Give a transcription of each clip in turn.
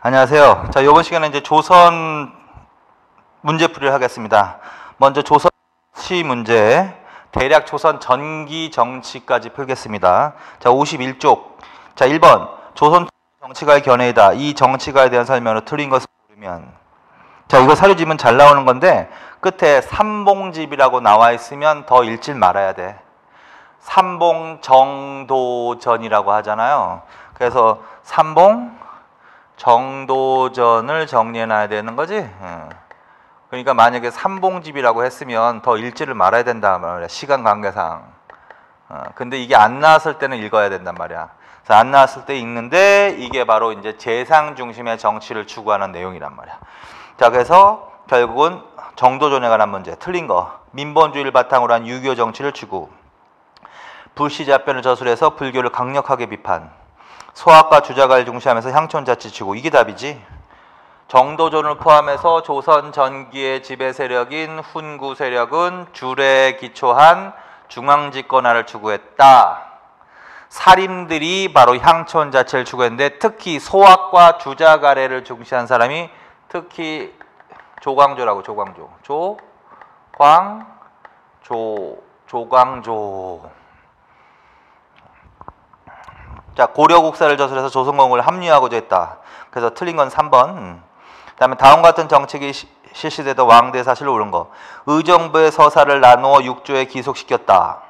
안녕하세요. 자, 이번 시간에 이제 조선 문제풀이를 하겠습니다. 먼저 조선 정치 문제, 대략 조선 전기 정치까지 풀겠습니다. 자, 51쪽. 자, 1번. 조선 정치가의 견해이다. 이 정치가에 대한 설명으로 틀린 것을 고르면. 자, 이거 사료지문 잘 나오는 건데 끝에 삼봉집이라고 나와 있으면 더 읽질 말아야 돼. 삼봉정도전이라고 하잖아요. 그래서 삼봉 정도전을 정리해놔야 되는 거지. 그러니까 만약에 삼봉집이라고 했으면 더 읽지를 말아야 된단 말이야. 시간 관계상. 근데 이게 안 나왔을 때는 읽어야 된단 말이야. 그래서 안 나왔을 때 읽는데 이게 바로 이제 재상 중심의 정치를 추구하는 내용이란 말이야. 자, 그래서 결국은 정도전에 관한 문제. 틀린 거. 민본주의를 바탕으로 한 유교 정치를 추구. 불시자변을 저술해서 불교를 강력하게 비판. 소학과 주자가를 중시하면서 향촌자치 추구. 이게 답이지. 정도전을 포함해서 조선 전기의 지배 세력인 훈구 세력은 줄에 기초한 중앙집권화를 추구했다. 사림들이 바로 향촌자치를 추구했는데 특히 소학과 주자가래를 중시한 사람이 특히 조광조라고. 조광조. 자, 고려국사를 저술해서 조선공을 합리화하고자 했다. 그래서 틀린 건 3번. 그 다음에 다음 같은 정책이 실시되던 왕대 사실을 옳은 거. 의정부의 서사를 나누어 육조에 기속시켰다.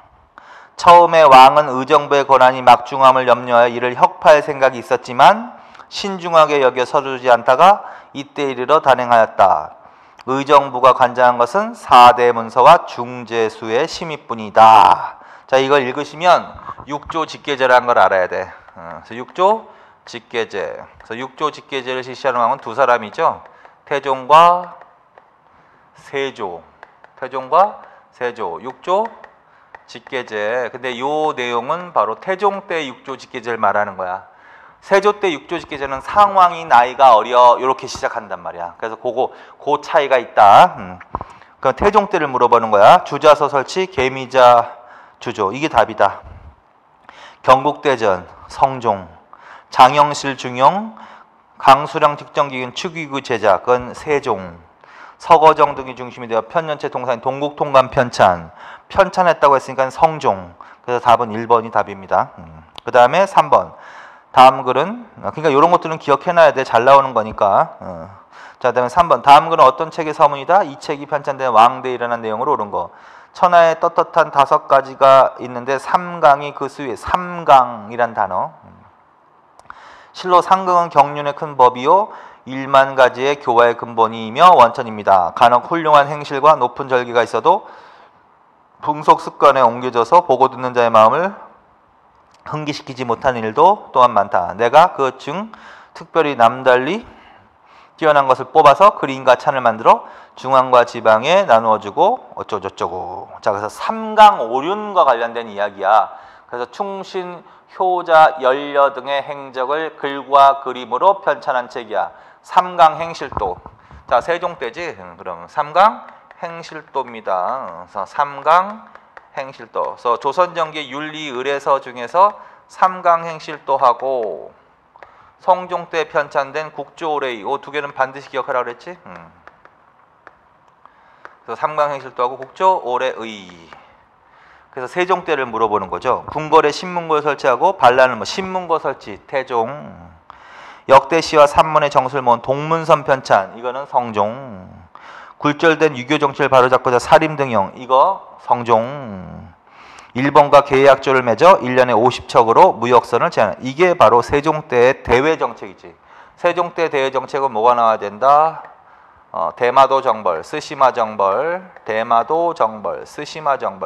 처음에 왕은 의정부의 권한이 막중함을 염려하여 이를 혁파할 생각이 있었지만 신중하게 여겨 서두르지 않다가 이때 이르러 단행하였다. 의정부가 관장한 것은 4대 문서와 중재수의 심의뿐이다. 자, 이걸 읽으시면 육조 직계제라는 걸 알아야 돼. 그래서 육조 직계제. 그래서 육조 직계제를 실시하는 왕은 두 사람이죠. 태종과 세조. 육조 직계제. 근데 요 내용은 바로 태종 때 육조 직계제를 말하는 거야. 세조 때 육조 직계제는 상왕이 나이가 어려 이렇게 시작한단 말이야. 그래서 그 차이가 있다. 그 태종 때를 물어보는 거야. 주자서 설치, 계미자 주조. 이게 답이다. 경국대전, 성종, 장영실 중용, 강수량 특정기근 축의구 제작, 그건 세종, 서거정 등이 중심이 되어 편년체 동사인 동국통감 편찬했다고 했으니까 성종. 그래서 답은 1번이 답입니다. 그 다음에 3번. 다음 글은, 그러니까 이런 것들은 기억해놔야 돼. 잘 나오는 거니까. 자, 그 다음에 3번. 다음 글은 어떤 책의 서문이다? 이 책이 편찬된 왕대에 일어난 내용으로 옳은 거. 천하에 떳떳한 5가지가 있는데 삼강이 그 수위에. 삼강이란 단어. 실로 상경은 경륜의 큰 법이요 1만 가지의 교화의 근본이며 원천입니다. 간혹 훌륭한 행실과 높은 절기가 있어도 풍속 습관에 옮겨져서 보고 듣는 자의 마음을 흥기시키지 못하는 일도 또한 많다. 내가 그 중 특별히 남달리 뛰어난 것을 뽑아서 그림과 찬을 만들어 중앙과 지방에 나누어주고 어쩌고저쩌고. 자, 그래서 삼강오륜과 관련된 이야기야. 그래서 충신, 효자, 연려 등의 행적을 글과 그림으로 편찬한 책이야. 삼강행실도. 자, 세종 때지. 그럼 삼강행실도입니다. 그래서 삼강행실도. 그래서 조선전기 윤리의례서 중에서 삼강행실도하고 성종 때 편찬된 국조오레이, 이 두 개는 반드시 기억하라고 그랬지? 그래서 삼강행실도하고 국조오레의. 그래서 세종 때를 물어보는 거죠. 궁궐에 신문고 설치하고 반란을 신문고 설치, 태종. 역대시와 산문의 정수를 모은 동문선 편찬, 이거는 성종. 굴절된 유교 정치를 바로잡고자 사림등용, 이거 성종. 일본과 계약조를 맺어 1년에 50척으로 무역선을 제한. 이게 바로 세종 때의 대외 정책이지. 세종 때 대외 정책은 뭐가 나와야 된다? 대마도 정벌, 스시마 정벌,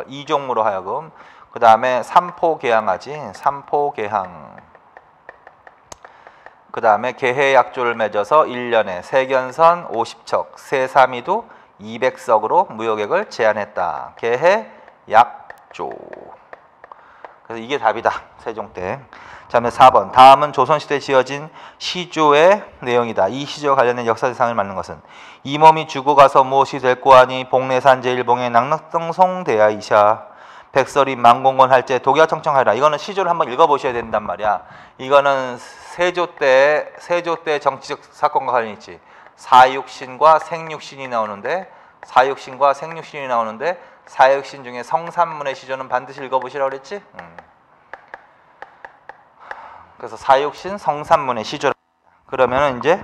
이종무로 하여금. 그 다음에 삼포개항하지. 삼포개항. 그 다음에 계해약조를 맺어서 1년에 세견선 50척, 세사미도 200석으로 무역액을 제한했다. 계해약조. 그래서 이게 답이다. 세종 때. 자, 4번. 다음은 조선시대에 지어진 시조의 내용이다. 이 시조와 관련된 역사대상을 맞는 것은 이 몸이 죽어가서 무엇이 될 꼬하니 복내산 제일봉의 낙낙등송대야이샤 백설이 망공건 할제 독야 청청하리라. 이거는 시조를 한번 읽어보셔야 된단 말이야. 이거는 세조 때 정치적 사건과 관련이 있지. 사육신과 생육신이 나오는데 사육신 중에 성산문의 시조는 반드시 읽어보시라고 그랬지? 그래서 사육신 성산문의 시조. 그러면은 이제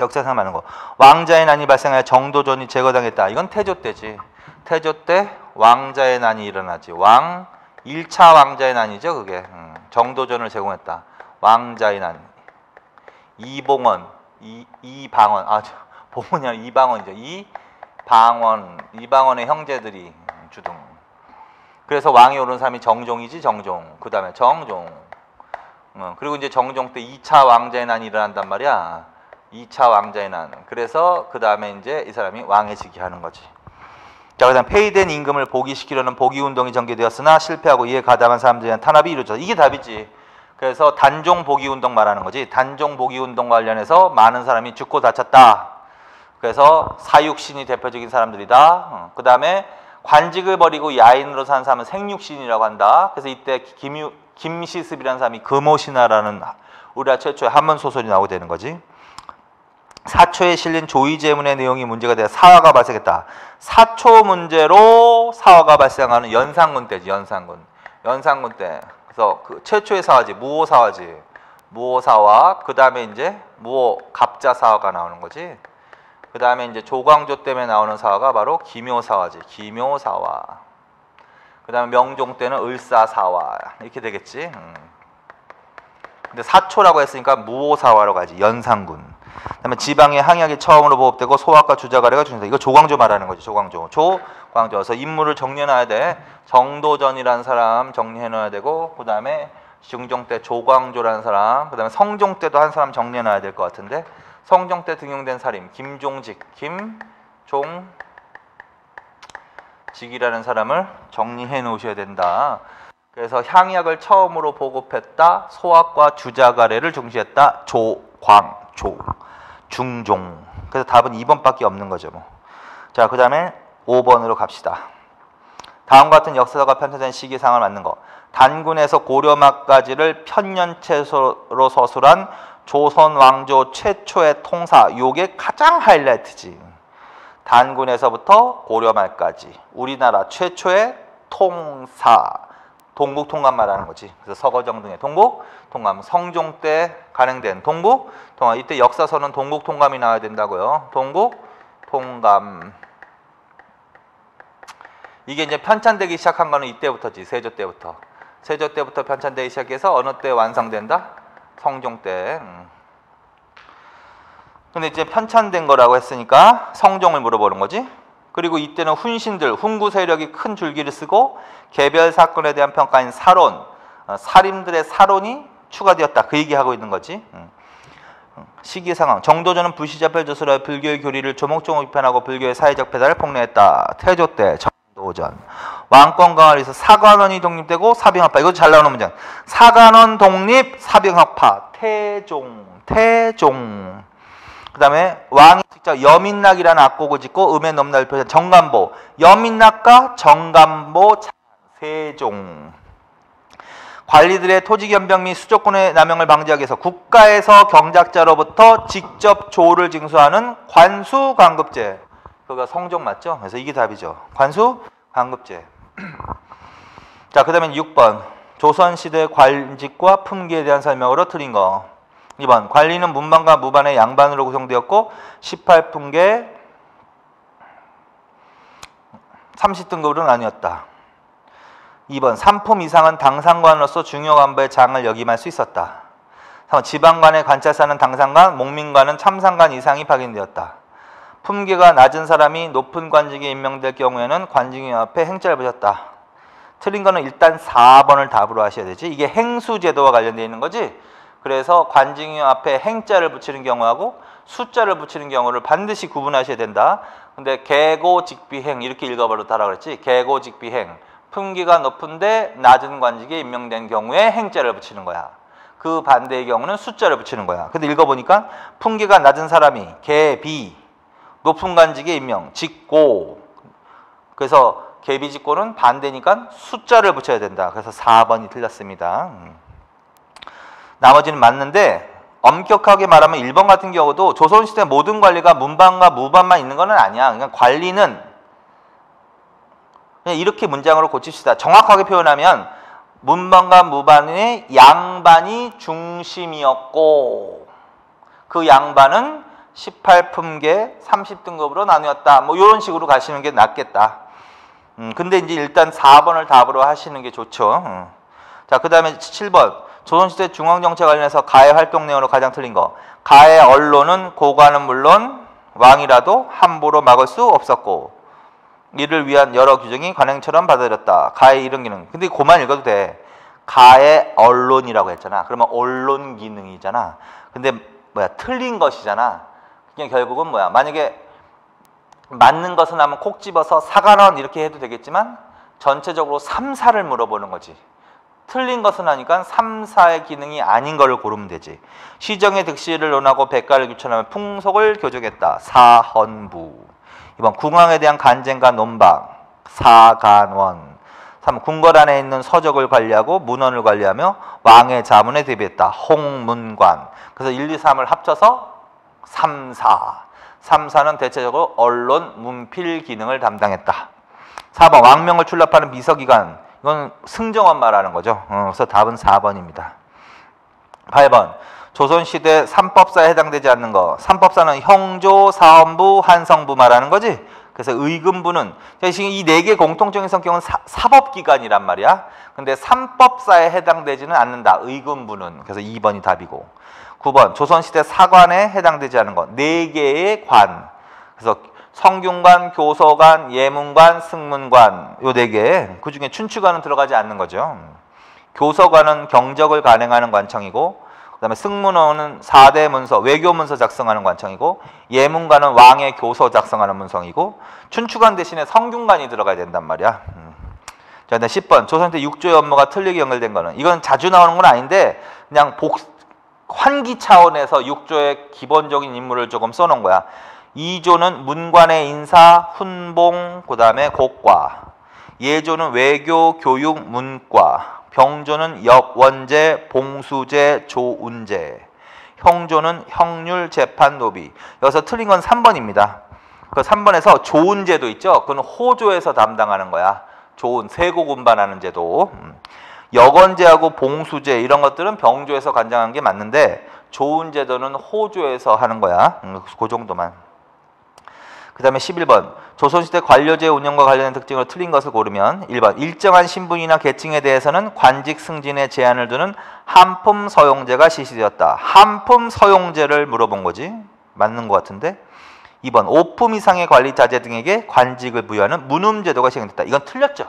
역사상 많은 거. 왕자의 난이 발생하여 정도전이 제거당했다. 이건 태조 때지. 태조 때 왕자의 난이 일어나지. 1차 왕자의 난이죠, 그게. 정도전을 제공했다. 왕자의 난. 이봉원, 이방원. 봉원이 아니라 이방원이죠. 이방원의 형제들이 주등. 그래서 왕이 오른 사람이 정종이지, 정종. 그 다음에 정종. 그리고 이제 정종 때 2차 왕자의 난이 일어난단 말이야. 2차 왕자의 난. 그래서 그 다음에 이제 이 사람이 왕해지게 하는 거지. 자, 그다음 폐위된 임금을 복위시키려는 복위운동이 전개되었으나 실패하고 이에 가담한 사람들에 대한 탄압이 이루어졌다. 이게 답이지. 그래서 단종 복위운동 말하는 거지. 단종 복위운동 관련해서 많은 사람이 죽고 다쳤다. 그래서 사육신이 대표적인 사람들이다. 그 다음에 관직을 버리고 야인으로 산 사람은 생육신이라고 한다. 그래서 이때 김시습이라는 사람이 금오신화라는 우리나라 최초의 한문 소설이 나오게 되는 거지. 사초에 실린 조의제문의 내용이 문제가 되어 사화가 발생했다. 사초 문제로 사화가 발생하는 연산군 때지. 연산군 때. 그래서 그 최초의 사화지. 무오사화지. 무오사화. 그 다음에 이제 무오 갑자사화가 나오는 거지. 그 다음에 이제 조광조 때문에 나오는 사화가 바로 기묘사화지. 기묘사화. 그 다음에 명종 때는 을사사화. 이렇게 되겠지. 근데 사초라고 했으니까 무오사화로 가지. 연산군. 그다음에 지방의 항약이 처음으로 보급되고 소학과 주자가래가 중요하다. 이거 조광조 말하는 거지. 조광조. 그래서 인물을 정리해놔야 돼. 정도전이라는 사람 정리해놔야 되고, 그 다음에 중종 때 조광조라는 사람, 그 다음에 성종 때도 한 사람 정리해놔야 될 것 같은데, 성종 때 등용된 사림 김종직이라는 사람을 정리해 놓으셔야 된다. 그래서 향약을 처음으로 보급했다. 소학과 주자가래를 중시했다. 조광조. 중종. 그래서 답은 2번밖에 없는 거죠. 뭐. 자, 그 다음에 5번으로 갑시다. 다음과 같은 역사서가 편찬된 시기상을 맞는 거. 단군에서 고려말까지를 편년체로 서술한 조선 왕조 최초의 통사. 요게 가장 하이라이트지. 단군에서부터 고려말까지 우리나라 최초의 통사. 동국 통감 말하는 거지. 그래서 서거정 등의 동국 통감, 성종 때 간행된 동국 통감. 이때 역사서는 동국 통감이 나와야 된다고요. 동국 통감. 이게 이제 편찬되기 시작한 거는 이때부터지. 세조 때부터. 세조 때부터 편찬되기 시작해서 어느 때 완성된다? 성종 때. 근데 이제 편찬된 거라고 했으니까 성종을 물어보는 거지. 그리고 이때는 훈신들, 훈구 세력이 큰 줄기를 쓰고 개별 사건에 대한 평가인 사론, 사림들의 사론이 추가되었다. 그 얘기하고 있는 거지. 시기 상황. 정도전은 불시자별 조서로 불교의 교리를 조목조목 비판하고 불교의 사회적 배달을 폭로했다. 태조 때 정도전. 왕권 강화를 위해서 사관원이 독립되고 사병학파. 이거 잘 나오는 문장. 사관원 독립, 사병학파. 태종. 그 다음에 왕이 직접 여민락이라는 악곡을 짓고 음의 넘나를 표현 정감보. 여민락과 정감보 세종. 관리들의 토지견병 및 수조권의 남용을 방지하기 위해서 국가에서 경작자로부터 직접 조를 징수하는 관수관급제. 그거 성종 맞죠? 그래서 이게 답이죠. 관수관급제. 자, 그 다음에 6번. 조선시대 관직과 품기에 대한 설명으로 틀린 거. 2번. 관리는 문반과 무반의 양반으로 구성되었고 18품계 30등급으로 나뉘었다. 2번. 3품 이상은 당상관으로서 중요 간부의 장을 역임할 수 있었다. 3번. 지방관의 관찰사는 당상관, 목민관은 참상관 이상이 파견되었다. 품계가 낮은 사람이 높은 관직에 임명될 경우에는 관직위원 앞에 행자를 붙였다. 틀린 거는 일단 4번을 답으로 하셔야 되지. 이게 행수제도와 관련되어 있는 거지. 그래서 관직위원 앞에 행자를 붙이는 경우하고 숫자를 붙이는 경우를 반드시 구분하셔야 된다. 근데 계고직비행 이렇게 읽어버렸다라고 그랬지. 계고직비행. 품기가 높은데 낮은 관직에 임명된 경우에 행자를 붙이는 거야. 그 반대의 경우는 숫자를 붙이는 거야. 근데 읽어보니까 품기가 낮은 사람이 계비, 높은 관직에 임명, 직고. 그래서 계비지꼬는 반대니까 숫자를 붙여야 된다. 그래서 4번이 틀렸습니다. 나머지는 맞는데 엄격하게 말하면 1번 같은 경우도 조선시대 모든 관리가 문반과 무반만 있는 건 아니야. 그러니까 관리는 그냥 이렇게 문장으로 고칩시다. 정확하게 표현하면 문반과 무반의 양반이 중심이었고 그 양반은 18품계 30등급으로 나누었다. 뭐 이런 식으로 가시는 게 낫겠다. 근데 이제 일단 4번을 답으로 하시는 게 좋죠. 자, 그 다음에 7번. 조선시대 중앙정책 관련해서 가해 활동 내용으로 가장 틀린 거. 가해 언론은 고관은 물론 왕이라도 함부로 막을 수 없었고 이를 위한 여러 규정이 관행처럼 받아들였다. 가해 이런 기능. 근데 그만 읽어도 돼. 가해 언론이라고 했잖아. 그러면 언론 기능이잖아. 근데 뭐야? 틀린 것이잖아. 그냥 결국은 뭐야? 만약에 맞는 것은 하면 콕 집어서 사관원 이렇게 해도 되겠지만 전체적으로 3, 4를 물어보는 거지. 틀린 것은 하니까 3, 4의 기능이 아닌 걸 고르면 되지. 시정의 득실을 논하고 백가를 규천하며 풍속을 교정했다. 사헌부. 2번 궁왕에 대한 간쟁과 논방. 사간원. 3. 궁궐 안에 있는 서적을 관리하고 문헌을 관리하며 왕의 자문에 대비했다. 홍문관. 그래서 1, 2, 3을 합쳐서 3, 4. 3, 4는 대체적으로 언론, 문필 기능을 담당했다. 4번 왕명을 출납하는 비서기관. 이건 승정원 말하는 거죠. 그래서 답은 4번입니다. 8번 조선시대 삼법사에 해당되지 않는 거. 삼법사는 형조, 사헌부, 한성부 말하는 거지. 그래서 의금부는 지금 이 4개 공통적인 성격은 사법기관이란 말이야. 근데 삼법사에 해당되지는 않는다. 의금부는. 그래서 2번이 답이고. 9번 조선시대 사관에 해당되지 않는 거. 4개의 관. 그래서 성균관, 교서관, 예문관, 승문관 요 4개. 그중에 춘추관은 들어가지 않는 거죠. 교서관은 경적을 간행하는 관청이고 그 다음에 승문원은 4대 문서, 외교 문서 작성하는 관청이고 예문관은 왕의 교서 작성하는 문성이고 춘추관 대신에 성균관이 들어가야 된단 말이야. 자, 10번 조선시대 6조의 업무가 틀리게 연결된 거는 이건 자주 나오는 건 아닌데 그냥 환기 차원에서 6조의 기본적인 임무를 조금 써놓은 거야. 2조는 문관의 인사, 훈봉, 그 다음에 곡과. 예조는 외교, 교육, 문과. 병조는 엽원제, 봉수제, 조운제. 형조는 형률, 재판, 노비. 여기서 틀린 건 3번입니다. 그 3번에서 조운제도 있죠. 그건 호조에서 담당하는 거야. 조운, 세고 운반하는 제도. 여건제하고 봉수제 이런 것들은 병조에서 관장한 게 맞는데 조운제도는 호조에서 하는 거야. 그 정도만. 그 다음에 11번 조선시대 관료제 운영과 관련된 특징으로 틀린 것을 고르면 1번 일정한 신분이나 계층에 대해서는 관직 승진에 제한을 두는 한품 서용제가 실시되었다. 한품 서용제를 물어본 거지. 맞는 것 같은데. 2번 5품 이상의 관리자재 등에게 관직을 부여하는 문음제도가 시행됐다. 이건 틀렸죠.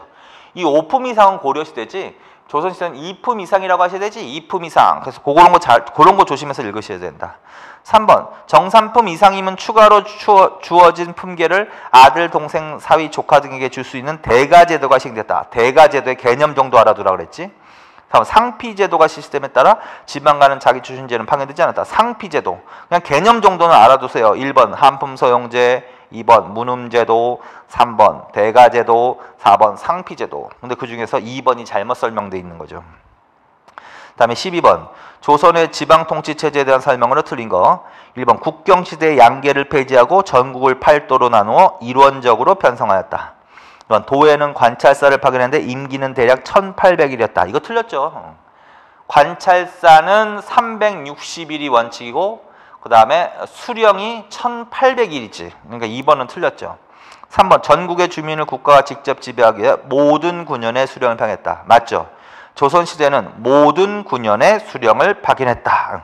이 5품 이상은 고려시대지 조선시대는 2품 이상이라고 하셔야 되지. 2품 이상. 그래서 그런 거 조심해서 읽으셔야 된다. 3번 정삼품 이상이면 추가로 주어진 품계를 아들, 동생, 사위, 조카 등에게 줄 수 있는 대가제도가 시행됐다. 대가제도의 개념 정도 알아두라고 그랬지. 3번 상피제도가 실시됨에 따라 지방간은 자기 추신제는 파견되지 않았다. 상피제도. 그냥 개념 정도는 알아두세요. 1번 한품서용제, 2번 문음제도, 3번 대가제도, 4번 상피제도. 근데 그 중에서 2번이 잘못 설명되어 있는 거죠. 그 다음에 12번 조선의 지방통치체제에 대한 설명으로 틀린 거. 1번 국경시대의 양계를 폐지하고 전국을 8도로 나누어 일원적으로 편성하였다. 도에는 관찰사를 파견했는데 임기는 대략 1800일이었다. 이거 틀렸죠. 관찰사는 360일이 원칙이고 그 다음에 수령이 1800일이지. 그러니까 2번은 틀렸죠. 3번 전국의 주민을 국가가 직접 지배하기 위해 모든 군현에 수령을 파견했다. 맞죠? 조선시대는 모든 군현에 수령을 파견했다.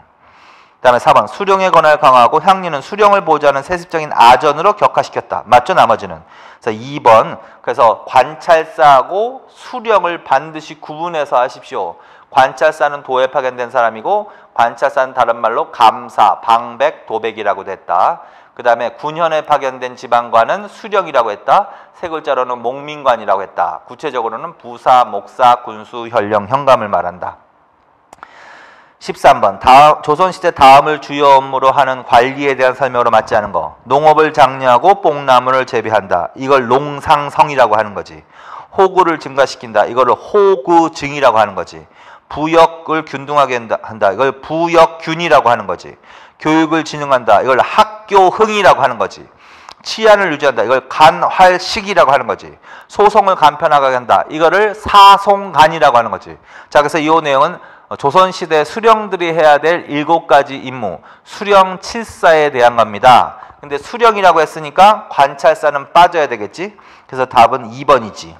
그 다음에 4번 수령의 권한을 강화하고 향리는 수령을 보좌하는 세습적인 아전으로 격화시켰다. 맞죠? 나머지는. 그래서 2번 그래서 관찰사하고 수령을 반드시 구분해서 하십시오. 관찰사는 도에 파견된 사람이고 관찰사는 다른 말로 감사, 방백, 도백이라고 됐다. 그 다음에 군현에 파견된 지방관은 수령이라고 했다. 세 글자로는 목민관이라고 했다. 구체적으로는 부사, 목사, 군수, 현령, 현감을 말한다. 13번 조선시대 다음을 주요 업무로 하는 관리에 대한 설명으로 맞지 않은 거. 농업을 장려하고 뽕나무를 재배한다. 이걸 농상성이라고 하는 거지. 호구를 증가시킨다. 이거를 호구증이라고 하는 거지. 부역을 균등하게 한다. 이걸 부역균이라고 하는 거지. 교육을 진흥한다. 이걸 학교흥이라고 하는 거지. 치안을 유지한다. 이걸 간활식이라고 하는 거지. 소송을 간편하게 한다. 이거를 사송간이라고 하는 거지. 자, 그래서 이 내용은 조선시대 수령들이 해야 될 7가지 임무, 수령칠사에 대한 겁니다. 근데 수령이라고 했으니까 관찰사는 빠져야 되겠지. 그래서 답은 2번이지.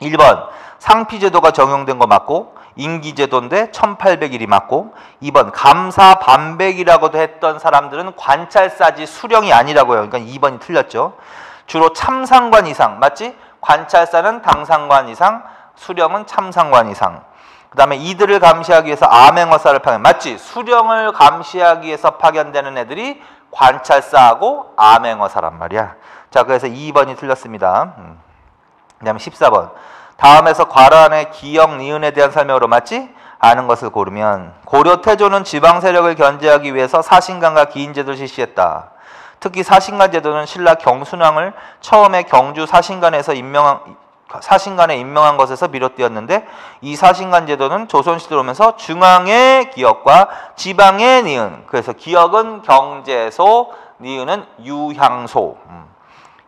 1번 상피제도가 적용된 거 맞고, 임기제도인데 1800일이 맞고, 2번 감사반백이라고도 했던 사람들은 관찰사지 수령이 아니라고요. 그러니까 2번이 틀렸죠. 주로 참상관 이상, 맞지? 관찰사는 당상관 이상, 수령은 참상관 이상. 그 다음에 이들을 감시하기 위해서 암행어사를 파견, 맞지? 수령을 감시하기 위해서 파견되는 애들이 관찰사하고 암행어사란 말이야. 자, 그래서 2번이 틀렸습니다. 그 다음에 14번 다음에서 괄호안의 기역, 니은에 대한 설명으로 맞지? 아는 것을 고르면, 고려 태조는 지방 세력을 견제하기 위해서 사신관과 기인제도를 실시했다. 특히 사신관 제도는 신라 경순왕을 처음에 경주 사신관에 임명한 것에서 비롯되었는데, 이 사신관 제도는 조선시대로 오면서 중앙의 기역과 지방의 니은, 그래서 기역은 경제소, 니은은 유향소.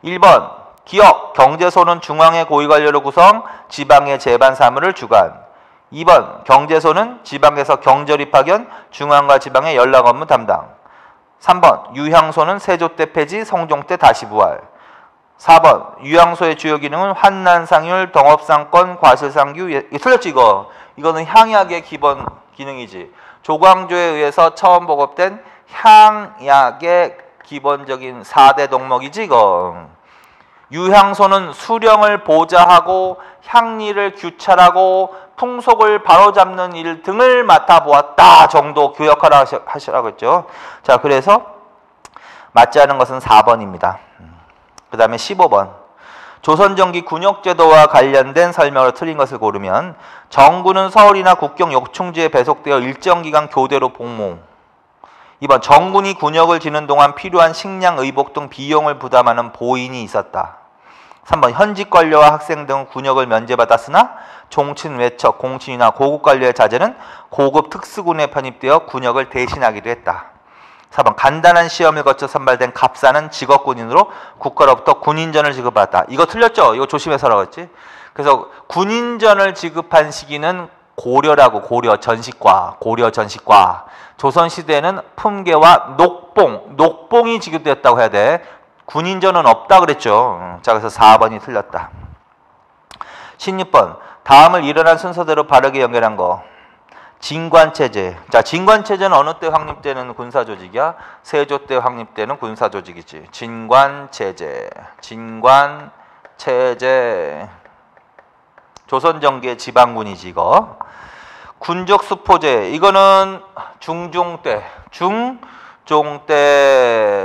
1번 기역, 경제소는 중앙의 고위관료를 구성, 지방의 재반 사무를 주관. 2번 경제소는 지방에서 경절입 파견, 중앙과 지방의 연락 업무 담당. 3번 유향소는 세조 때 폐지, 성종 때 다시 부활. 4번 유향소의 주요 기능은 환난상률, 덩업상권, 과실상규. 틀렸지 이거. 이거는 향약의 기본 기능이지. 조광조에 의해서 처음 보급된 향약의 기본적인 4대 덕목이지 이거. 유향소는 수령을 보좌하고 향리를 규찰하고 풍속을 바로잡는 일 등을 맡아보았다 정도 교역하라 하시라고 했죠. 자, 그래서 맞지 않은 것은 4번입니다. 그 다음에 15번 조선정기 군역제도와 관련된 설명으로 틀린 것을 고르면, 정군은 서울이나 국경 역충지에 배속되어 일정 기간 교대로 복무. 2번 정군이 군역을 지는 동안 필요한 식량, 의복 등 비용을 부담하는 보인이 있었다. 3번 현직 관료와 학생 등 군역을 면제받았으나 종친, 외척, 공친이나 고급 관료의 자제는 고급 특수군에 편입되어 군역을 대신하기도 했다. 4번 간단한 시험을 거쳐 선발된 갑사는 직업군인으로 국가로부터 군인전을 지급받았다. 이거 틀렸죠? 이거 조심해서 하라고 했지. 그래서 군인전을 지급한 시기는 고려라고, 고려 전식과. 조선시대에는 품계와 녹봉이 지급되었다고 해야 돼. 군인전은 없다 그랬죠. 자, 그래서 4번이 틀렸다. 16번 다음을 일어난 순서대로 바르게 연결한 거. 진관체제. 자, 진관체제는 어느 때 확립되는 군사조직이야? 세조 때 확립되는 군사조직이지. 진관체제. 조선정기의 지방군이지 이거. 군적수포제. 이거는 중종 때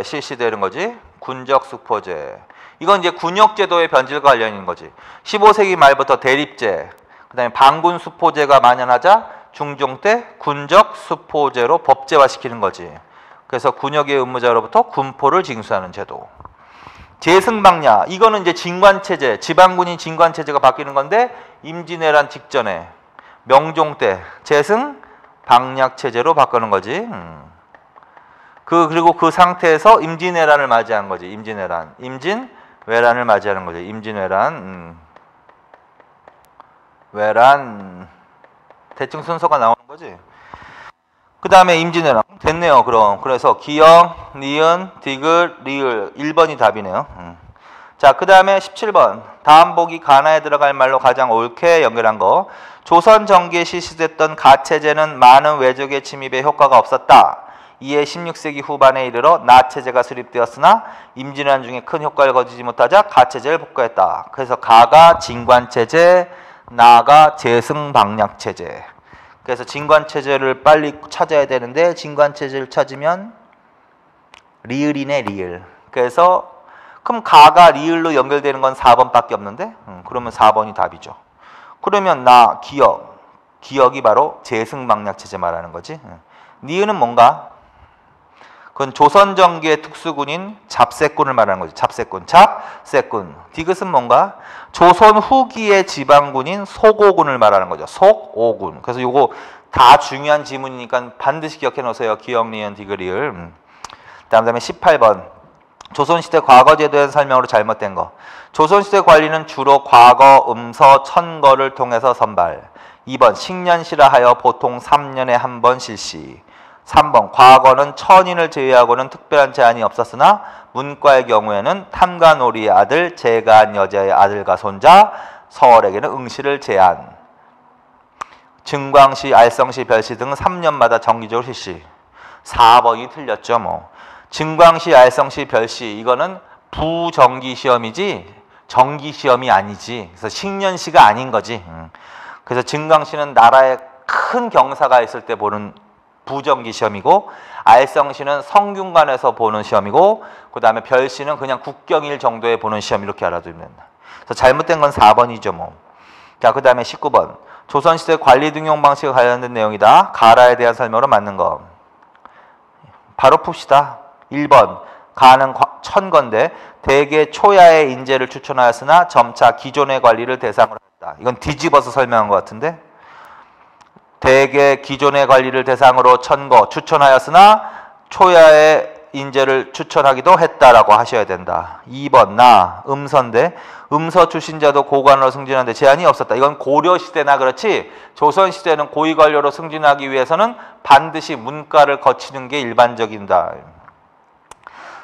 실시되는 거지. 군적수포제. 이건 이제 군역제도의 변질과 관련인 거지. 15세기 말부터 대립제, 그 다음에 반군수포제가 만연하자 중종 때 군적수포제로 법제화시키는 거지. 그래서 군역의 의무자로부터 군포를 징수하는 제도. 재승방야. 이거는 이제 진관체제, 지방군이 진관체제가 바뀌는 건데, 임진왜란 직전에 명종 때 재승방약체제로 바꾸는 거지. 그리고 그 상태에서 임진왜란을 맞이한 거지. 임진왜란을 맞이하는 거지. 임진왜란. 외란. 대충 순서가 나오는 거지. 그 다음에 임진왜란. 됐네요, 그럼. 그래서 기역, 니은, 디귿, 리을. 1번이 답이네요. 자, 그 다음에 17번. 다음 보기 가나에 들어갈 말로 가장 옳게 연결한 거. 조선 정기에 실시됐던 가체제는 많은 외적의 침입에 효과가 없었다. 이에 16세기 후반에 이르러 나체제가 수립되었으나 임진왜란 중에 큰 효과를 거두지 못하자 가체제를 복구했다. 그래서 가가 진관체제, 나가 재승방약체제. 그래서 진관체제를 빨리 찾아야 되는데, 진관체제를 찾으면 리을이네, 리을. 그래서 그럼 가가 리을로 연결되는 건 4번밖에 없는데, 그러면 4번이 답이죠. 그러면 나, 기역. 기억이 바로 제승망략체제 말하는 거지. 니은은 뭔가? 그건 조선전기의 특수군인 잡세꾼을 말하는 거지. 잡세꾼, 잡세꾼. 디귿은 뭔가? 조선 후기의 지방군인 속오군을 말하는 거죠. 속오군. 그래서 요거 다 중요한 지문이니까 반드시 기억해 놓으세요. 기억, 니은, 디귿, 리을. 다음에 18번. 조선시대 과거제도에 대한 설명으로 잘못된 거. 조선시대 관리는 주로 과거, 음서, 천거를 통해서 선발. 2번. 식년시라 하여 보통 3년에 한 번 실시. 3번. 과거는 천인을 제외하고는 특별한 제한이 없었으나 문과의 경우에는 탐관오리의 아들, 제간 여자의 아들과 손자, 서얼에게는 응시를 제한. 증광시, 알성시, 별시 등 3년마다 정기적으로 실시. 4번이 틀렸죠. 뭐. 증광시, 알성시, 별시 이거는 부정기 시험이지 정기 시험이 아니지. 그래서 식년시가 아닌 거지. 그래서 증광시는 나라에 큰 경사가 있을 때 보는 부정기 시험이고, 알성시는 성균관에서 보는 시험이고, 그 다음에 별시는 그냥 국경일 정도에 보는 시험, 이렇게 알아두면 된다. 그래서 잘못된 건 4번이죠 뭐. 자, 그 다음에 19번. 조선시대 관리 등용 방식과 관련된 내용이다. 가라에 대한 설명으로 맞는 거. 바로 풉시다. 1번. 가는 천건데 대개 초야의 인재를 추천하였으나 점차 기존의 관리를 대상으로 했다. 이건 뒤집어서 설명한 것 같은데. 대개 기존의 관리를 대상으로 천거 추천하였으나 초야의 인재를 추천하기도 했다라고 하셔야 된다. 2번. 나 음서인데 음서 출신자도 고관으로 승진하는데 제한이 없었다. 이건 고려시대나 그렇지 조선시대는 고위관료로 승진하기 위해서는 반드시 문과를 거치는 게 일반적이다.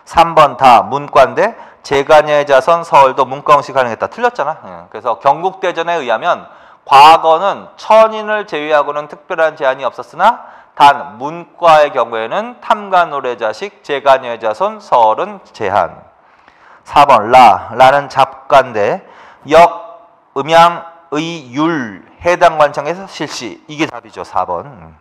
3번. 다 문과인데 제간여의 자손 서울도 문과 응시 가능했다. 틀렸잖아. 그래서 경국대전에 의하면 과거는 천인을 제외하고는 특별한 제한이 없었으나 단 문과의 경우에는 탐관오래 자식, 제간여의 자손, 서얼은 제한. 4번. 라는 잡가인데 역, 음양, 의, 율 해당 관청에서 실시. 이게 답이죠. 4번.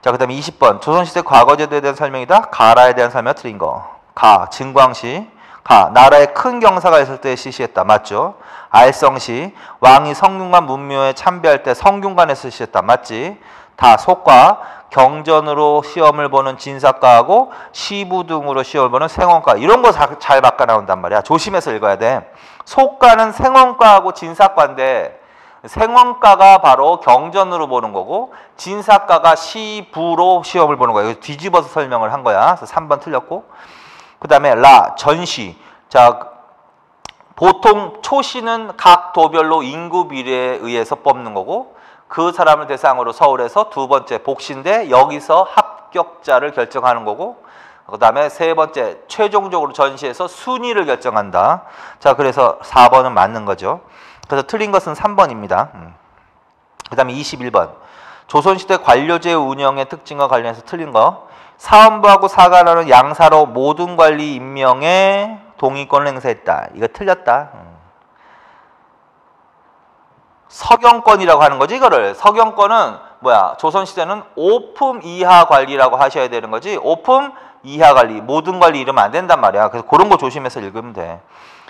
자, 그 다음에 20번. 조선시대 과거제도에 대한 설명이다. 가라에 대한 설명 틀린 거. 가, 증광시. 가, 나라에 큰 경사가 있을 때 실시했다. 맞죠? 알성시, 왕이 성균관 문묘에 참배할 때 성균관에서 실시했다. 맞지? 다 속과 경전으로 시험을 보는 진사과하고 시부 등으로 시험을 보는 생원과 이런 거 잘 바꿔 나온단 말이야. 조심해서 읽어야 돼. 속과는 생원과하고 진사과인데 생원과가 바로 경전으로 보는 거고 진사과가 시부로 시험을 보는 거야. 이거 뒤집어서 설명을 한 거야. 그래서 3번 틀렸고. 그 다음에 전시. 자, 보통 초시는 각 도별로 인구 비례에 의해서 뽑는 거고 그 사람을 대상으로 서울에서 두 번째 복시인데 여기서 합격자를 결정하는 거고 그 다음에 세 번째 최종적으로 전시해서 순위를 결정한다. 자, 그래서 4번은 맞는 거죠. 그래서 틀린 것은 3번입니다. 그 다음에 21번. 조선시대 관료제 운영의 특징과 관련해서 틀린 거. 사헌부하고 사관원은 양사로 모든 관리 임명에 동의권을 행사했다. 이거 틀렸다. 서경권이라고 하는 거지 이거를. 서경권은 뭐야? 조선시대는 오품 이하 관리라고 하셔야 되는 거지. 오품 이하 관리, 모든 관리 이러면 안 된단 말이야. 그래서 그런 거 조심해서 읽으면 돼.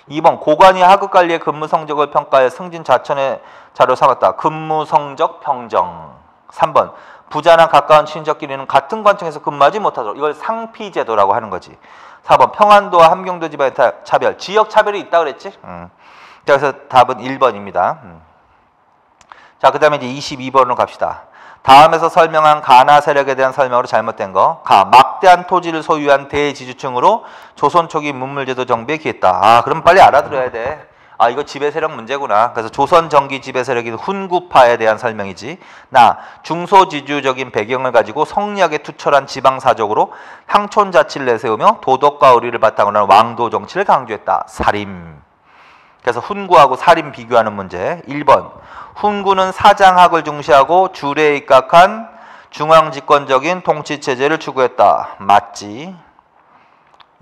2번. 고관이 하급 관리의 근무 성적을 평가해 승진 자천의 자료 삼았다. 근무 성적 평정. 3번. 부자나 가까운 친척끼리는 같은 관청에서 근무하지 못하도록. 이걸 상피제도라고 하는 거지. 4번. 평안도와 함경도 지방의 차별. 지역 차별이 있다 그랬지? 자, 그래서 답은 1번입니다. 자, 그 다음에 이제 22번으로 갑시다. 다음에서 설명한 가나 세력에 대한 설명으로 잘못된 거. 가, 막대한 토지를 소유한 대지주층으로 조선 초기 문물제도 정비에 기했다. 아, 그럼 빨리 알아들어야 돼. 아, 이거 지배세력 문제구나. 그래서 조선 정기 지배세력인 훈구파에 대한 설명이지. 나, 중소지주적인 배경을 가지고 성리하게 투철한 지방사족으로 향촌자치를 내세우며 도덕과 의리를 바탕으로 하는 왕도 정치를 강조했다. 사림. 그래서 훈구하고 사림 비교하는 문제. 1번. 훈구는 사장학을 중시하고 주례에 입각한 중앙집권적인 통치체제를 추구했다. 맞지?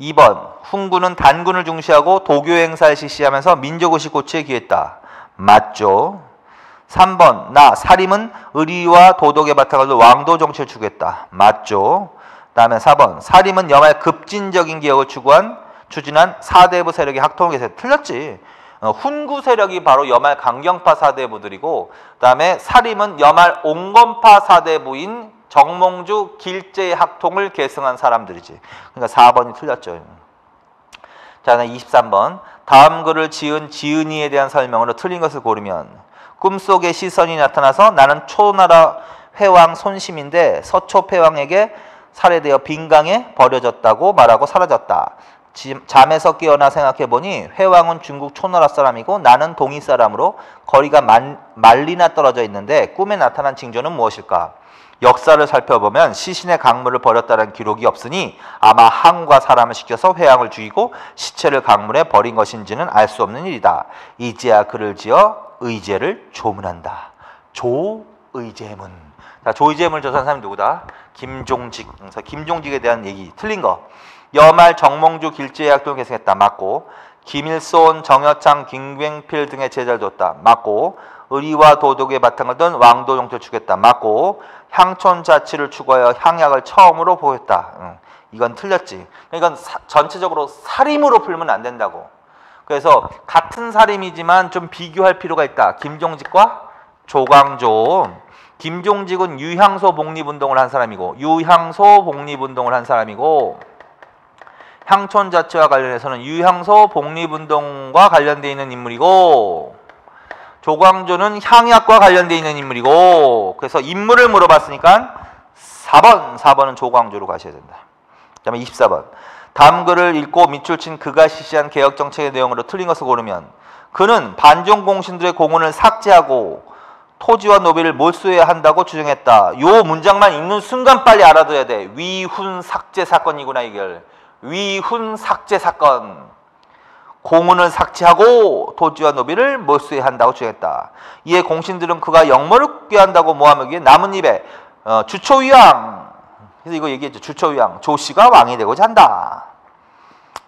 2번. 훈구는 단군을 중시하고 도교 행사를 실시하면서 민족의식 고취에 기했다. 맞죠? 3번. 사림은 의리와 도덕의 바탕을 둔 왕도 정치를 추구했다. 맞죠? 그 다음에 4번. 사림은 여말 급진적인 개혁을 추진한 사대부 세력의 학통을 계속 틀렸지. 훈구 세력이 바로 여말 강경파 사대부들이고, 그 다음에 사림은 여말 옹건파 사대부인 정몽주 길제 학통을 계승한 사람들이지. 그러니까 4번이 틀렸죠. 자, 23번. 다음 글을 지은 지은이에 대한 설명으로 틀린 것을 고르면, 꿈속에 시선이 나타나서 나는 초나라 회왕 손심인데 서초패왕에게 살해되어 빈강에 버려졌다고 말하고 사라졌다. 잠에서 깨어나 생각해보니 회왕은 중국 초나라 사람이고 나는 동이 사람으로 거리가 만리나 떨어져 있는데 꿈에 나타난 징조는 무엇일까? 역사를 살펴보면 시신의 강물을 버렸다는 기록이 없으니 아마 항과 사람을 시켜서 회왕을 죽이고 시체를 강물에 버린 것인지는 알 수 없는 일이다. 이제야 글을 지어 의제를 조문한다. 조의제문. 자, 조의제문을 조사한 사람이 누구다? 김종직. 그래서 김종직에 대한 얘기 틀린 거. 여말 정몽주 길제의 학통을 계승했다. 맞고. 김일손, 정여창, 김광필 등의 제자를 뒀다. 맞고. 의리와 도덕의 바탕을 둔 왕도 용토를 추구했다. 맞고. 향촌 자치를 추구하여 향약을 처음으로 보였다. 이건 틀렸지. 이건 전체적으로 살림으로 풀면 안 된다고. 그래서 같은 살림이지만 좀 비교할 필요가 있다. 김종직과 조광조. 김종직은 유향소 복립운동을 한 사람이고, 향촌 자치와 관련해서는 유향소 복립운동과 관련되어 있는 인물이고, 조광조는 향약과 관련되어 있는 인물이고, 그래서 인물을 물어봤으니까 4번은 조광조로 가셔야 된다. 그 다음에 24번. 다음 글을 읽고 밑줄 친 그가 실시한 개혁정책의 내용으로 틀린 것을 고르면, 그는 반종공신들의 공헌을 삭제하고 토지와 노비를 몰수해야 한다고 주장했다. 요 문장만 읽는 순간 빨리 알아둬야 돼. 위훈 삭제 사건이구나 이걸. 위훈 삭제 사건. 공헌을 삭제하고 토지와 노비를 몰수해야 한다고 주장했다. 이에 공신들은 그가 역모를 꾀한다고 모함하기 위해 남은 입에 주초위왕, 그래서 이거 얘기했죠. 주초위왕, 조씨가 왕이 되고자 한다.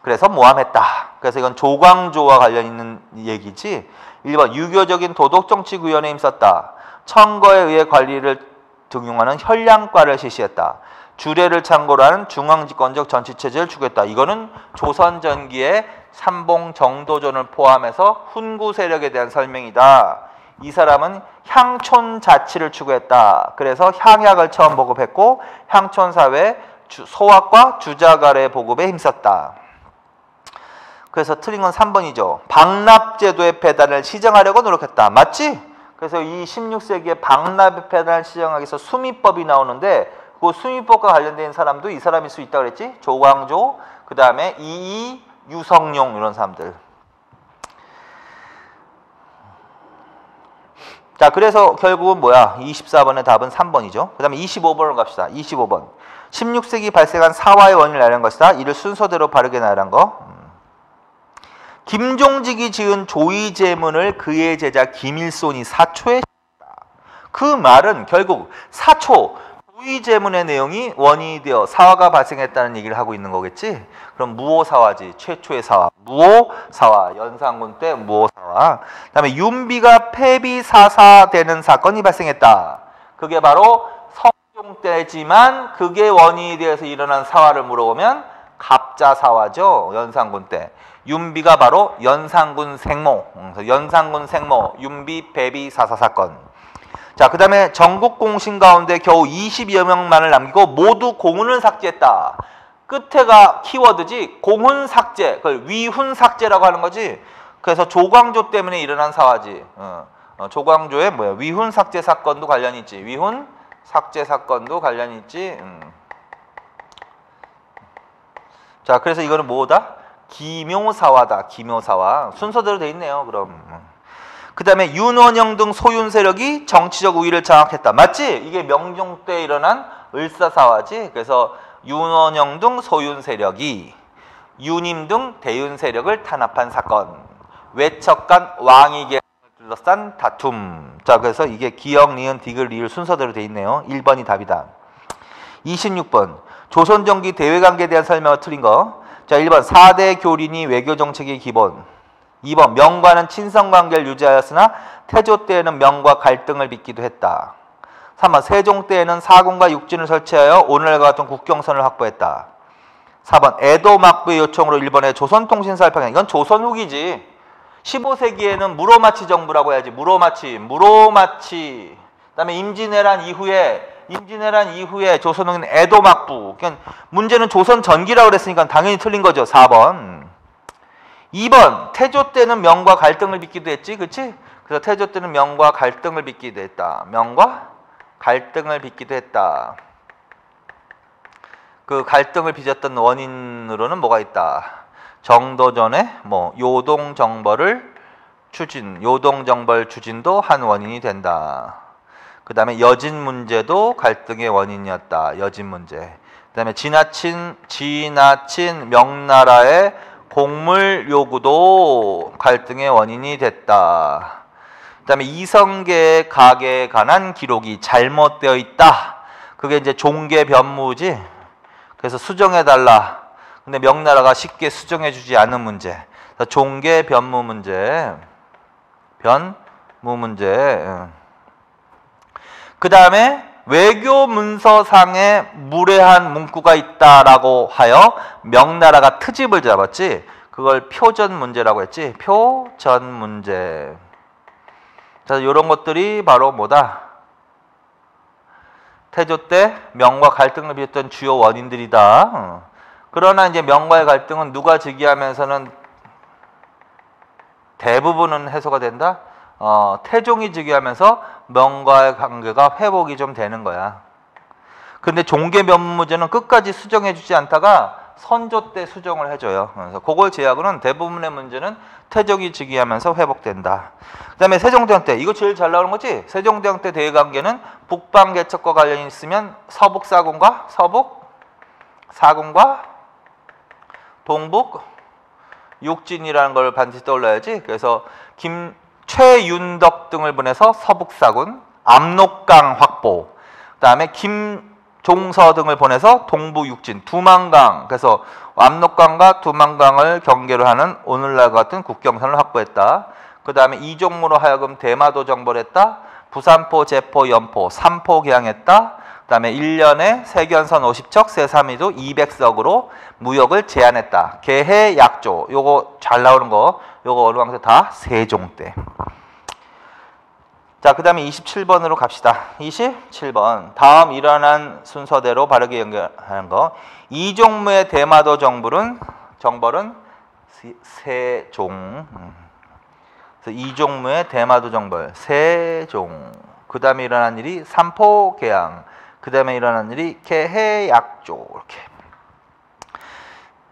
그래서 모함했다. 그래서 이건 조광조와 관련 있는 얘기지. 1번 유교적인 도덕정치구현에 힘썼다. 청거에 의해 관리를 등용하는 현량과를 실시했다. 주례를 참고로 하는 중앙집권적 정치체제를 추구했다. 이거는 조선 전기의 삼봉 정도전을 포함해서 훈구 세력에 대한 설명이다. 이 사람은 향촌 자치를 추구했다. 그래서 향약을 처음 보급했고 향촌 사회 소학과 주자갈의 보급에 힘썼다. 그래서 틀린 건 3번이죠. 방납제도의 폐단을 시정하려고 노력했다. 맞지? 그래서 이 16세기에 방납의 폐단을 시정하기 위해서 수미법이 나오는데 그 수미법과 관련된 사람도 이 사람일 수 있다고 그랬지? 조광조, 그 다음에 이이, 유성룡 이런 사람들. 자, 그래서 결국은 뭐야? 24번의 답은 3번이죠. 그 다음에 25번으로 갑시다. 25번. 16세기 발생한 사화의 원인을 알아낸 것이다. 이를 순서대로 바르게 나열한 거. 김종직이 지은 조의제문을 그의 제자 김일손이 사초에 싣다. 그 말은 결국 사초, 조의제문의 내용이 원인이 되어 사화가 발생했다는 얘기를 하고 있는 거겠지. 그럼 무오사화지. 최초의 사화. 무오사화. 연산군 때 무오사화. 그 다음에 윤비가 폐비사사되는 사건이 발생했다. 그게 바로 성종 때지만 그게 원인이 되어서 일어난 사화를 물어보면 갑자사화죠. 연산군 때. 윤비가 바로 연산군 생모. 연산군 생모. 윤비 폐비사사 사건. 자, 그 다음에 전국 공신 가운데 겨우 20여 명만을 남기고 모두 공훈을 삭제했다. 끝에가 키워드지. 공훈 삭제. 그걸 위훈 삭제라고 하는 거지. 그래서 조광조 때문에 일어난 사화지. 조광조의 뭐야? 위훈 삭제 사건도 관련이 있지. 위훈 삭제 사건도 관련이 있지. 자, 그래서 이거는 뭐다? 기묘사화다. 기묘사화. 순서대로 돼 있네요. 그럼. 그 다음에 윤원영 등 소윤 세력이 정치적 우위를 장악했다. 맞지? 이게 명종 때 일어난 을사사화지. 그래서 윤원영 등 소윤 세력이 윤임 등 대윤 세력을 탄압한 사건. 외척 간 왕위계를 둘러싼 다툼. 자, 그래서 이게 기역, 니은, 디귿, 리을 순서대로 돼 있네요. 1번이 답이다. 26번. 조선정기 대외관계에 대한 설명을 틀린 거. 자, 1번 4대 교린이 외교정책의 기본. 2번 명과는 친선관계를 유지하였으나 태조 때에는 명과 갈등을 빚기도 했다. 3번 세종 때에는 사군과 육진을 설치하여 오늘과 같은 국경선을 확보했다. 4번 에도 막부의 요청으로 일본의 조선통신사를 파견. 이건 조선 후기지. 15세기에는 무로마치 정부라고 해야지. 무로마치. 그다음에 임진왜란 이후에 조선은 에도 막부. 그러니까 문제는 조선 전기라고 그랬으니까 당연히 틀린 거죠. 4번. 2번. 태조 때는 명과 갈등을 빚기도 했지. 그렇지? 그래서 태조 때는 명과 갈등을 빚기도 했다. 그 갈등을 빚었던 원인으로는 뭐가 있다. 정도전에 요동정벌 추진도 한 원인이 된다. 그 다음에 여진 문제도 갈등의 원인이었다. 여진 문제. 그 다음에 지나친 명나라의 곡물 요구도 갈등의 원인이 됐다. 그 다음에 이성계의 가계에 관한 기록이 잘못되어 있다. 그게 이제 종계 변무지. 그래서 수정해달라. 근데 명나라가 쉽게 수정해주지 않은 문제. 종계 변무 문제. 그 다음에 외교 문서상에 무례한 문구가 있다라고 하여 명나라가 트집을 잡았지. 그걸 표전 문제라고 했지. 표전 문제. 자, 이런 것들이 바로 뭐다? 태조 때 명과 갈등을 빚었던 주요 원인들이다. 그러나 이제 명과의 갈등은 누가 즉위하면서는 대부분은 해소가 된다. 태종이 즉위하면서 명과의 관계가 회복이 좀 되는 거야. 근데 종계 변무제는 끝까지 수정해주지 않다가 선조 때 수정을 해줘요. 그래서 그걸 제외하고는 대부분의 문제는 태종이 즉위하면서 회복된다. 그 다음에 세종대왕 때, 이거 제일 잘 나오는 거지? 세종대왕 때 대외관계는 북방 개척과 관련이 있으면 서북 사군과 동북 육진이라는 걸 반드시 떠올려야지. 그래서 최윤덕 등을 보내서 서북 사군, 압록강 확보, 그 다음에 김종서 등을 보내서 동부 육진, 두만강, 그래서 압록강과 두만강을 경계로 하는 오늘날 같은 국경선을 확보했다. 그 다음에 이종무로 하여금 대마도 정벌했다. 부산포, 제포, 연포, 삼포 개항했다. 그 다음에 1년에 세견선 50척, 세사미도 200석으로 무역을 제한했다. 개해 약조, 요거 잘 나오는 거, 요거 어느 왕세 다 세종 때. 자, 그 다음에 27번으로 갑시다. 27번. 다음 일어난 순서대로 바르게 연결하는 거. 이종무의 대마도 정벌은 세종. 그래서 이종무의 대마도 정벌, 세종. 그 다음에 일어난 일이 삼포 개항. 그 다음에 일어난 일이 개해약조. 이렇게.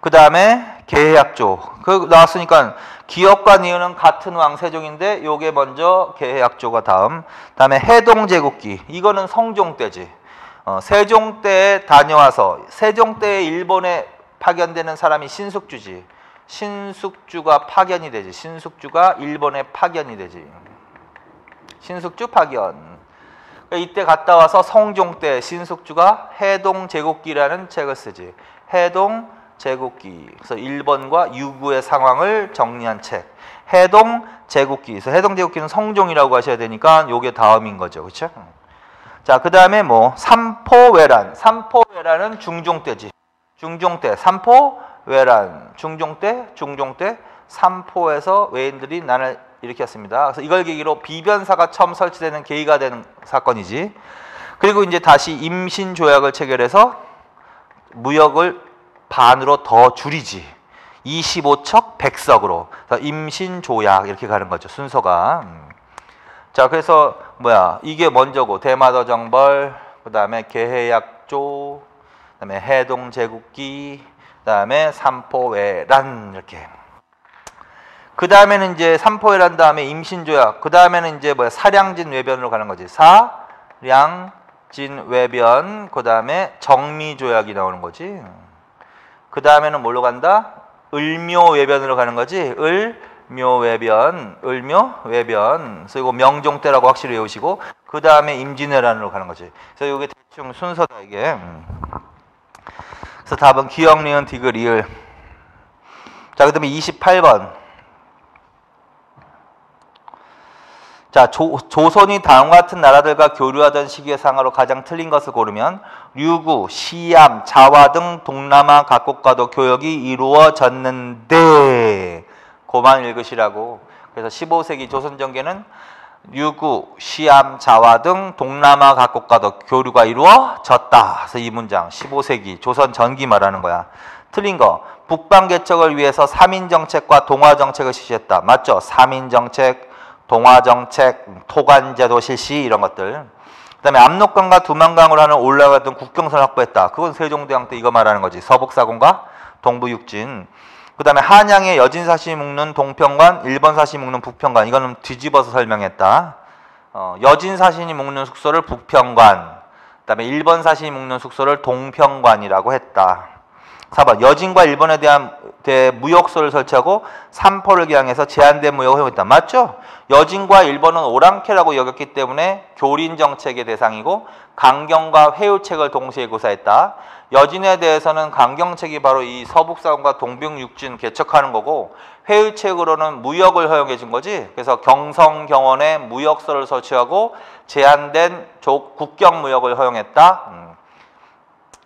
그 다음에 개해약조. 그 나왔으니까 기업과 니은은 같은 왕 세종인데 요게 먼저 개해약조가 다음. 다음에 해동제국기. 이거는 성종 때지. 세종 때에 다녀와서 세종 때에 일본에 파견되는 사람이 신숙주지. 신숙주가 파견이 되지. 신숙주가 일본에 파견이 되지. 신숙주 파견. 이때 갔다 와서 성종 때 신숙주가 해동제국기라는 책을 쓰지. 해동제국기. 그래서 일본과 유구의 상황을 정리한 책. 해동제국기. 그래서 해동제국기는 성종이라고 하셔야 되니까 요게 다음인 거죠. 그렇죠? 자, 그 다음에 삼포외란. 삼포외란은 중종 때지. 중종 때. 삼포외란. 중종 때 삼포에서 외인들이 난을 일으켰습니다. 그래서 이걸 계기로 비변사가 처음 설치되는 계기가 되는 사건이지. 그리고 이제 다시 임신조약을 체결해서 무역을 반으로 더 줄이지. 25척 100석으로. 임신조약 이렇게 가는 거죠. 순서가. 자, 그래서 이게 먼저고 대마도 정벌, 그 다음에 개해약조, 그 다음에 해동제국기, 그 다음에 삼포외란 이렇게. 그 다음에는 이제 삼포외란 다음에 임신조약, 그 다음에는 이제 사량진 외변으로 가는 거지. 사량진 외변, 그 다음에 정미조약이 나오는 거지. 그 다음에는 뭘로 간다? 을묘외변으로 가는 거지. 을묘외변. 그래서 이거 명종 때라고 확실히 외우시고, 그 다음에 임진왜란으로 가는 거지. 그래서 이게 대충 순서다 이게. 그래서 답은 기역, 리은, 디귿, 리을. 자, 그 다음에 28번. 자, 조선이 다음과 같은 나라들과 교류하던 시기의 상하로 가장 틀린 것을 고르면 류구, 시암, 자와 등 동남아 각국과도 교역이 이루어졌는데 그만 읽으시라고. 그래서 15세기 조선 전개는 유구, 시암, 자와 등 동남아 각국과도 교류가 이루어졌다. 그래서 이 문장 15세기 조선 전기 말하는 거야. 틀린 거. 북방 개척을 위해서 3인 정책과 동화 정책을 실시했다. 맞죠? 3인 정책, 동화 정책, 토관제도 실시 이런 것들. 그다음에 압록강과 두만강으로 하는 올라가던 국경선 확보했다. 그건 세종대왕 때 이거 말하는 거지. 서북사공과 동부육진. 그다음에 한양에 여진사시 묵는 동평관, 일본사시 묵는 북평관. 이거는 뒤집어서 설명했다. 여진사신이 묵는 숙소를 북평관, 그다음에 일본사신이 묵는 숙소를 동평관이라고 했다. 4번 여진과 일본에 대한 무역소를 설치하고 삼포를 개항해서 제한된 무역을 허용했다. 맞죠? 여진과 일본은 오랑캐라고 여겼기 때문에 교린 정책의 대상이고 강경과 회유책을 동시에 구사했다. 여진에 대해서는 강경책이 바로 이 서북사공과 동북육진 개척하는 거고 회유책으로는 무역을 허용해 준 거지. 그래서 경성경원에 무역소를 설치하고 제한된 국경 무역을 허용했다.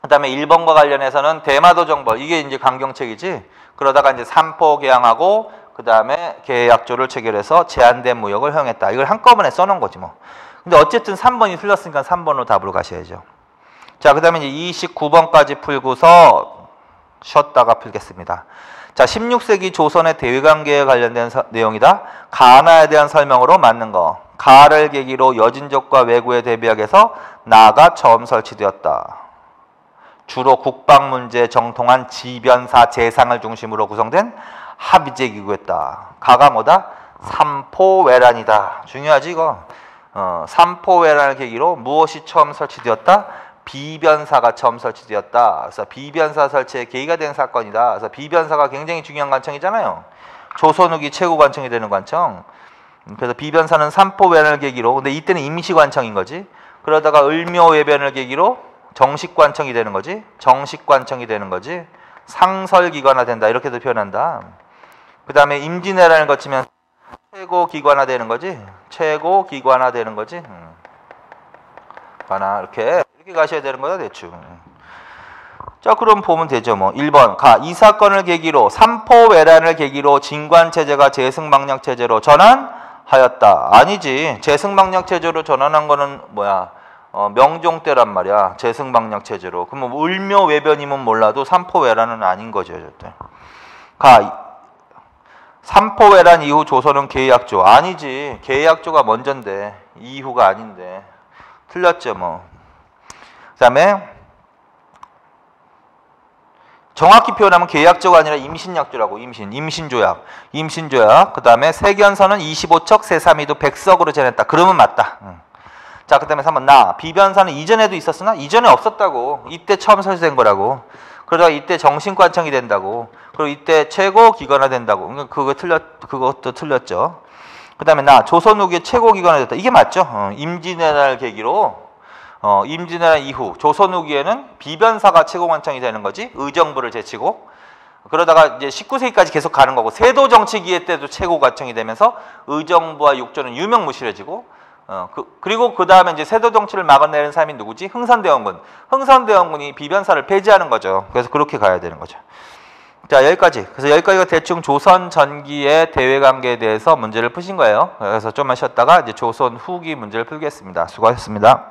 그다음에 일본과 관련해서는 대마도 정벌, 이게 이제 강경책이지. 그러다가 이제 삼포 개항하고 그다음에 계약조를 체결해서 제한된 무역을 허용했다. 이걸 한꺼번에 써놓은 거지 뭐. 근데 어쨌든 3번이 틀렸으니까 3번으로 답으로 가셔야죠. 자, 그다음에 이제 29번까지 풀고서 쉬었다가 풀겠습니다. 자, 16세기 조선의 대외관계에 관련된 내용이다. 가나에 대한 설명으로 맞는 거. 가를 계기로 여진족과 왜구에 대비하기 위해서 나가 처음 설치되었다. 주로 국방 문제에 정통한 지변사 재상을 중심으로 구성된 합의제 기구였다. 가가 뭐다? 삼포외란이다. 중요하지 이거. 삼포외란을 계기로 무엇이 처음 설치되었다? 비변사가 처음 설치되었다. 그래서 비변사 설치에 계기가 된 사건이다. 그래서 비변사가 굉장히 중요한 관청이잖아요. 조선 후기 최고 관청이 되는 관청. 그래서 비변사는 삼포외란을 계기로, 근데 이때는 임시관청인 거지. 그러다가 을묘외변을 계기로 정식관청이 되는 거지. 정식관청이 되는 거지. 상설기관화된다. 이렇게도 표현한다. 그 다음에 임진왜란을 거치면 최고기관화되는 거지. 최고기관화되는 거지. 이렇게 가셔야 되는 거야 대충. 자, 그럼 보면 되죠 뭐. 1번 가. 이 사건을 계기로 삼포외란을 계기로 진관체제가 제승망략체제로 전환하였다. 아니지. 제승망략체제로 전환한 거는 뭐야? 명종 때란 말이야. 제승망략체제로. 그럼 뭐 을묘외변이면 몰라도 삼포외란은 아닌 거죠. 절대. 가. 삼포외란 이후 조선은 계약조. 아니지. 계약조가 먼저인데 이후가 아닌데. 틀렸죠 뭐. 그 다음에 정확히 표현하면 계약조가 아니라 임신약조라고. 임신조약. 그 다음에 세견선은 25척 세사미도 100석으로 전했다. 그러면 맞다. 자, 그 다음에 3번 나. 비변사는 이전에도 있었으나 이전에 없었다고. 이때 처음 설치된 거라고. 그러다가 이때 정신관청이 된다고. 그리고 이때 최고기관화 된다고. 그것도 틀렸죠. 그 다음에 나. 조선 후기에 최고기관화 됐다. 이게 맞죠. 임진왜란을 계기로 임진왜란 이후 조선 후기에는 비변사가 최고관청이 되는 거지. 의정부를 제치고. 그러다가 이제 19세기까지 계속 가는 거고, 세도 정치기회 때도 최고관청이 되면서 의정부와 육조는 유명무실해지고, 그리고 그 다음에 이제 세도 정치를 막아내는 사람이 누구지? 흥선대원군. 흥선대원군이 비변사를 폐지하는 거죠. 그래서 그렇게 가야 되는 거죠. 자, 여기까지. 그래서 여기까지가 대충 조선 전기의 대외관계에 대해서 문제를 푸신 거예요. 그래서 좀만 쉬었다가 이제 조선 후기 문제를 풀겠습니다. 수고하셨습니다.